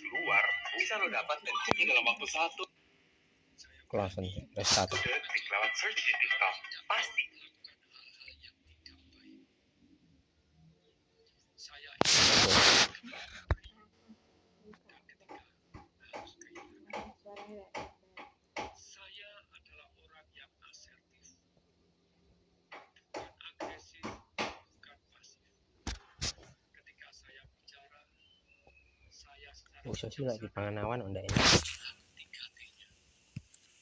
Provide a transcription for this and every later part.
luar bisa lo dapat dan cek dalam waktu satu. Close restart. Udah klik lewat search di TikTok pasti. Saya adalah orang yang asertif, bukan agresif, bukan pasif. Ketika saya bicara, saya secara Usus lagi panganawan unda ini. tiga-tiganya,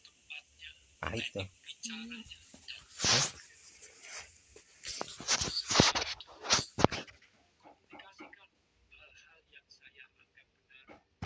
tempatnya, Pahit tuh. bicaranya, komunikasikan hal-hal yang saya anggap benar, cara yang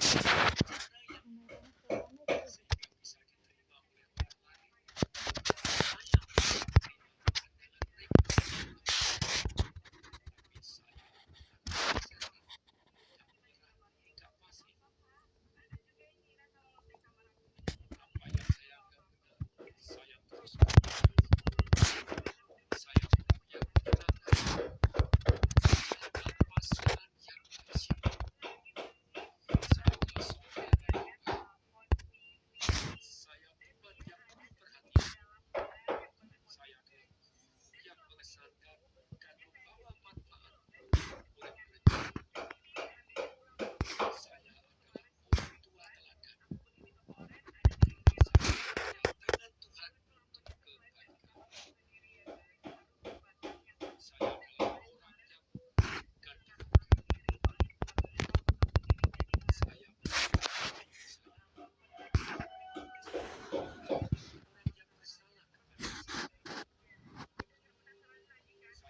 sehingga bisa diterima oleh orang lain. Saya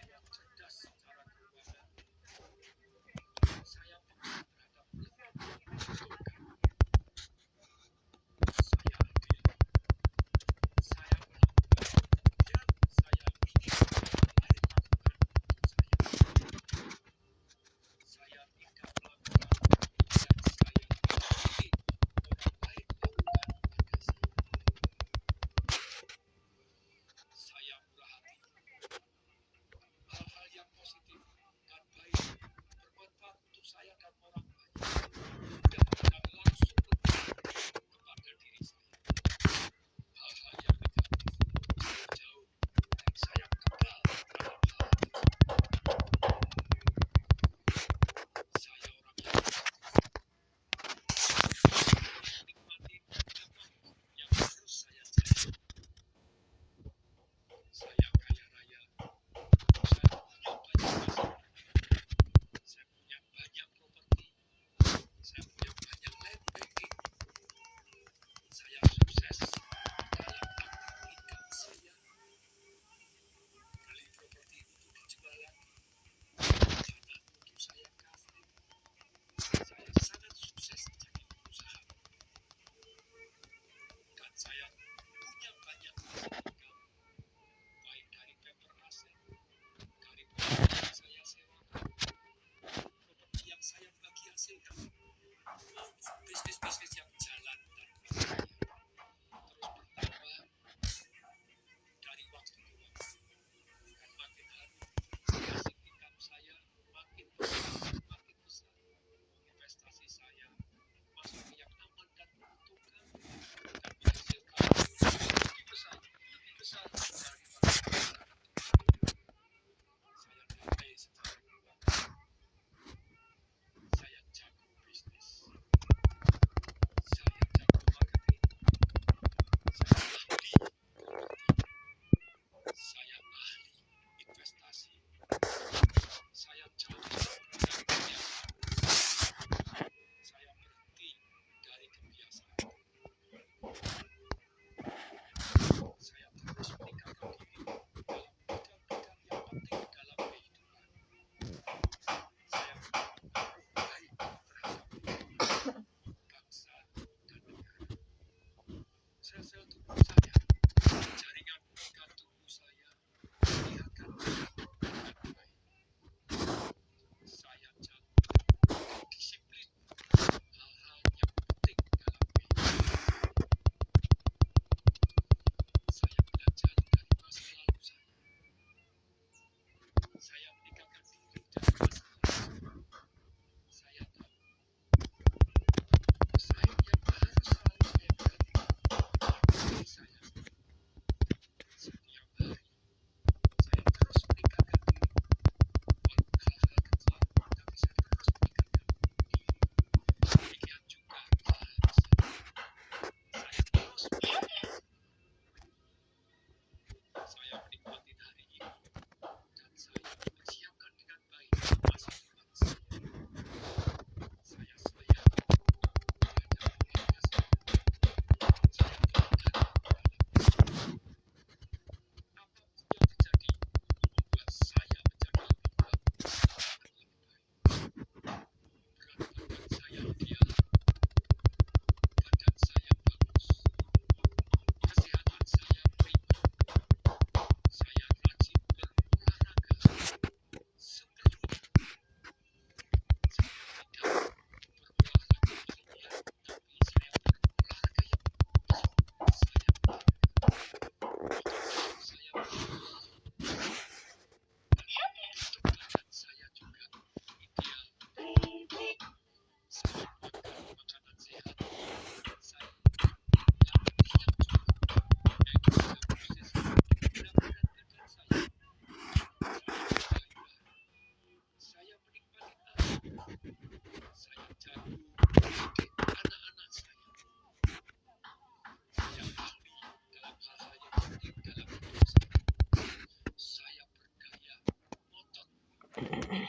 Saya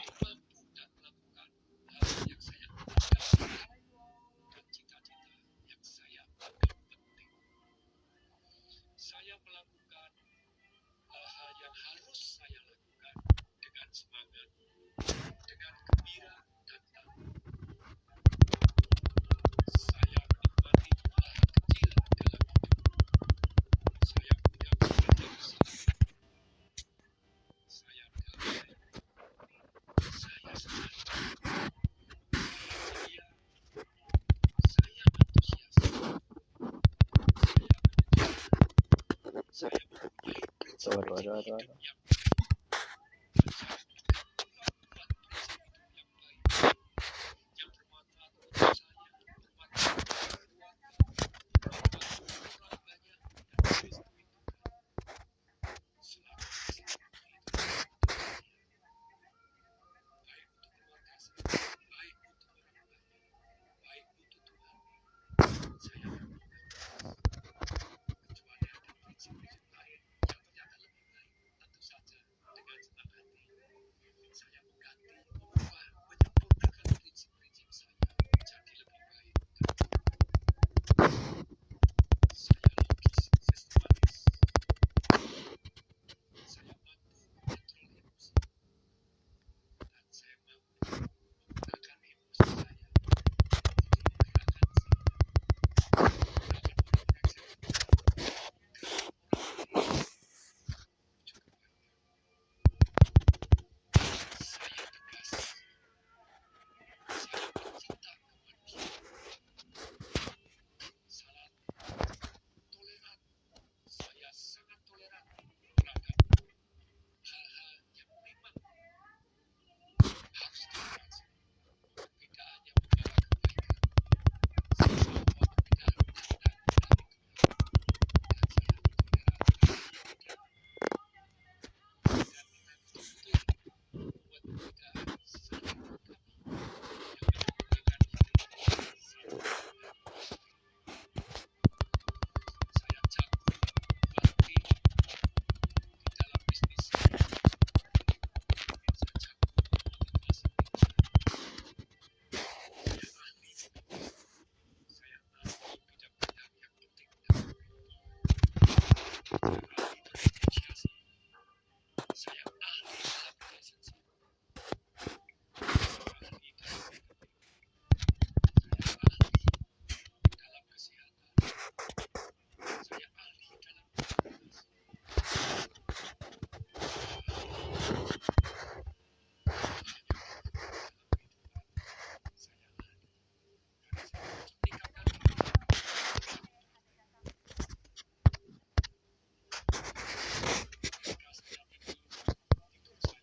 melakukan hal-hal yang harus saya lakukan dengan semangat, dengan gembira dan tangguh. Saya menikmati hal kecil dalam hidup. Saya punya keluarga besar. Saya damai. Saya senang. Saya ceria. Saya antusias. Saya mempunyai prinsip-prinsip hidup yang baik. Saya punya kuat-kuat prinsip hidup yang baik, yang bermanfaat untuk saya, bermanfaat untuk keluarga, bermanfaat untuk orang banyak, dan sesuai Tuhan. Selama saya seperti itu dalam hidup saya, baik untuk keluarga saya, baik untuk orang banyak, baik untuk Tuhan, saya akan kecuali ada prinsip-prinsip lain yang ternyata lebih baik, tentu saja dengan senang hati saya mengganti, mengubah, menyempurnakan prinsip-prinsip saya menjadi lebih baik dan saya logis, sistematis. Saya mampu mengontrol emosi dan saya mampu menggunakan emosi saya untuk menggerakkan saya, menggerakkan orang-orang yang saya cintai, menggerakkan orang lain menuju kebaikan. Saya tegas. Saya pencinta kemanusiaan. Saya toleran. Saya sangat toleran terhadap hal-hal yang memang harus ditoleransi. Perbedaan yang membawa kebaikan. Saya tahu bahwa perbedaan datang dari Tuhan dan saya toleran terhadap perbedaan. Dan kita betul-betul membuat perbedaan saling melengkapi yang menyempurnakan hidup satu sama lain. Saya jago membangun tim di dalam bisnis saya. Saya jago memotivasi tim saya. Saya ahli memimpin. Saya ahli bidang-bidang yang penting dalam kehidupan. Saya ahli bernegosiasi. Saya ahli dalam relationship. Saya ahli dalam marketing. Saya ahli dalam kesehatan. Saya ahli dalam komunikasi. Saya ahli hal-hal yang penting dalam kehidupan. Saya ahli karena saya terus meningkatkan diri saya untuk lebih baik. Ketika saya tidur saya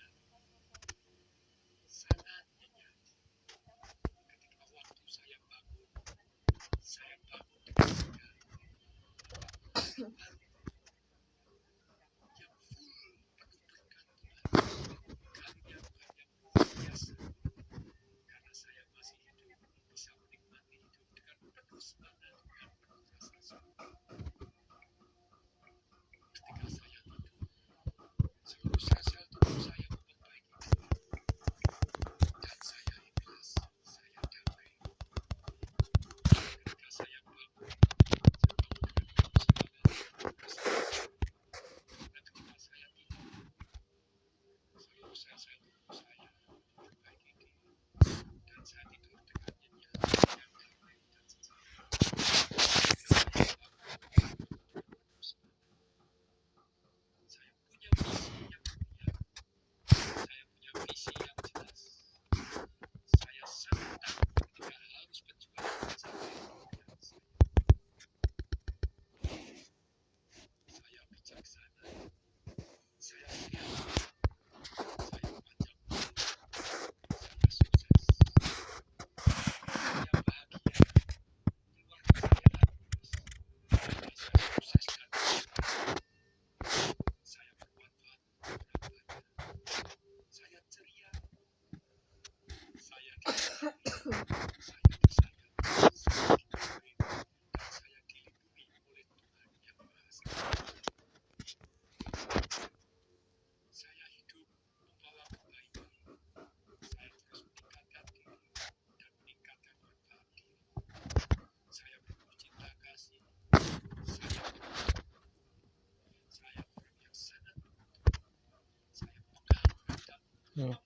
nyenyak, sangat nyenyak. Ketika waktu saya bangun dengan segar, membangun hari baru yang full penuh berkat Tuhan, penuh karunia Tuhan yang luar biasa. Karena saya masih hidup, bisa menikmati hidup dengan penuh semangat, dengan penuh rasa syukur. Ketika saya tidur, seluruh sel-sel tubuh saya memperbaiki diri. Dan saya ikhlas, saya damai. Ketika saya bangun dengan penuh semangat, penuh kesejukan. Dan ketika saya tidur, seluruh sel-sel tubuh saya memperbaiki diri. Dan saya tidur dengan nyenyak, yang damai dan sejahtera. Ketika saya bangun dengan penuh semangat. Saya punya misi yang mulia. Saya punya visi yang jelas. Saya sangat tangguh ketika harus berjuang mencapai impian saya. Saya bijaksana. Saya kreatif. Saya Hmm.